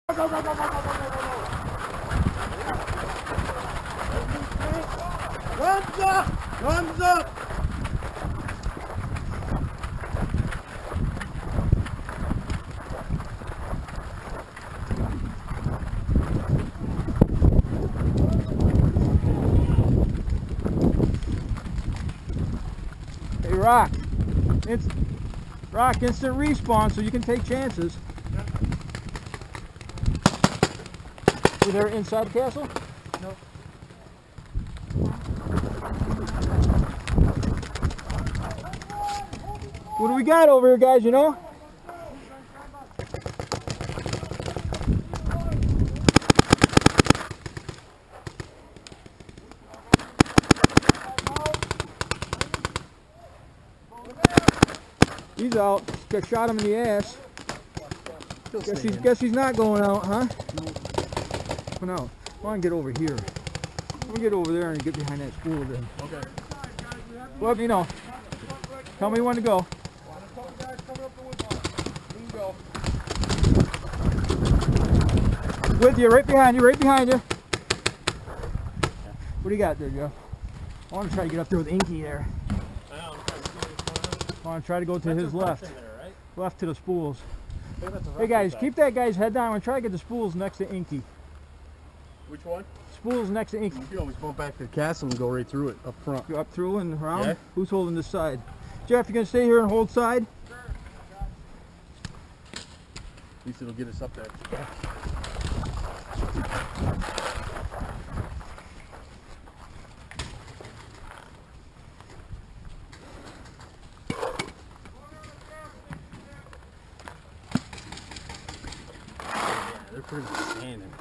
Go, go, go, go, go, go, go, go, go. Guns up! Guns up! Hey, Rock. Rock, instant respawn so you can take chances. Were there inside the castle? No. What do we got over here, guys, you know? He's out. Got shot him in the ass. Guess he's not going out, huh? No. Out. Come on, get over here. I'm gonna get over there and get behind that spool then. Okay. Well, you know. Tell me when to go. With you, right behind you, right behind you. What do you got there, Joe? I want to try to get up there with Inky there. I want to try to go to his left. Left to the spools. Hey guys, keep that guy's head down. I'm going to try to get the spools next to Inky. Which one? Spools next to Inky. You can always go back to the castle and go right through it, up front. Go up through and around? Yeah. Who's holding this side? Jeff, you going to stay here and hold side? Sure. At least it'll get us up there. Yeah. They're pretty standing.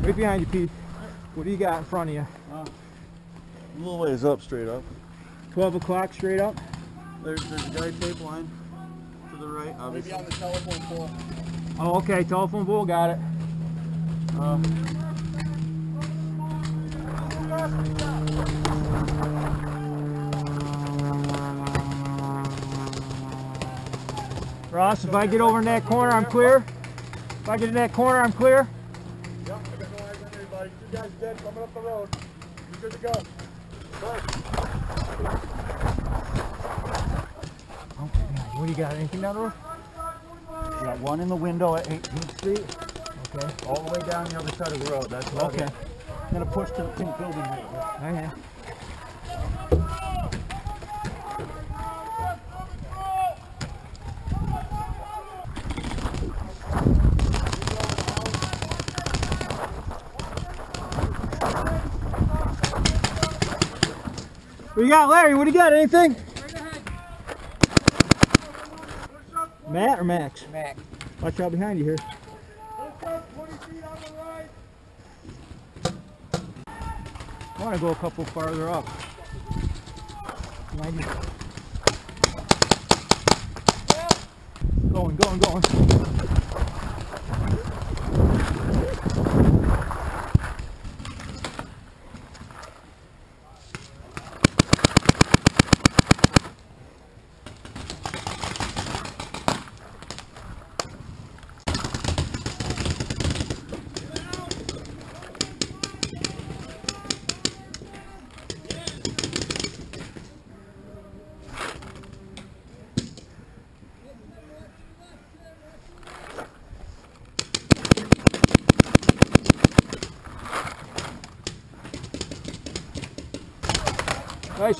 Right behind you, Pete. What do you got in front of you? A little ways up, straight up. 12 o'clock straight up? There's a guard tape line to the right, obviously. Maybe on the telephone pole. Oh, okay. Telephone pole, got it. Ross, if I get over in that corner, I'm clear. If I get in that corner, I'm clear. Yep, I got no eyes on anybody. Two guys dead coming up the road. You're good to go. Okay, what do you got? Anything down the road? We got one in the window at 18th Street. Okay. All the way down the other side of the road. That's about Okay. it. I'm going to push to the pink building right there. Okay. What you got, Larry? What do you got? Anything? Right ahead. Matt or Max? Max. Watch out behind you here. 20 feet on the right. I want to go a couple farther up. Going.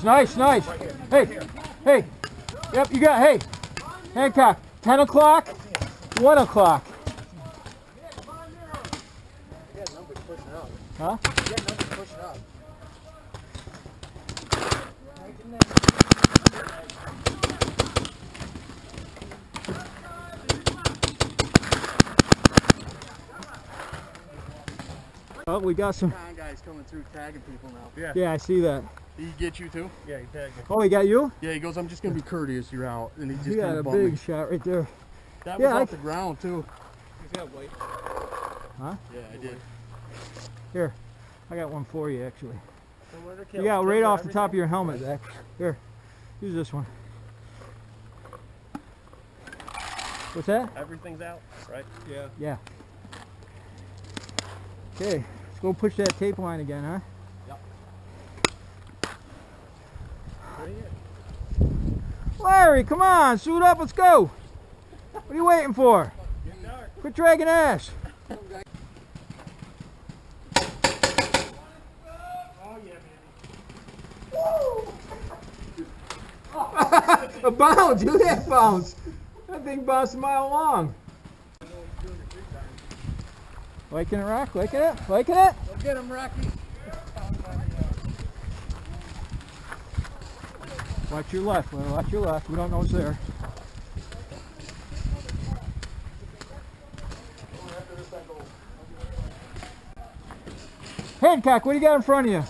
Nice. Hey. Yep, you got, hey. Hancock, 10 o'clock, 1 o'clock. Huh? Oh, we got some. Guys coming through tagging people now. Yeah, I see that. Did he get you too? Yeah, he tagged me. Oh, he got you? Yeah, he goes, I'm just going to be courteous, you're out. And he just You got a bumped me. big shot right there. That was Yeah, off the ground too. Huh? Yeah, I did. Here, I got one for you actually. You got right off the top of your helmet, Zach. Here, use this one. What's that? Everything's out, right? Yeah. Yeah. Okay, let's go push that tape line again, huh? Yep. Bring it. Larry, come on, suit up, let's go. What are you waiting for? Get dark. Quit dragging ass. Oh yeah, baby. A bounce, look at that bounce. That thing bounced a mile long. Liking it, Rock? Liking it? Liking it? Go get him, Rocky. Watch your left, Larry. Watch your left. We don't know what's there. Hancock, what do you got in front of you?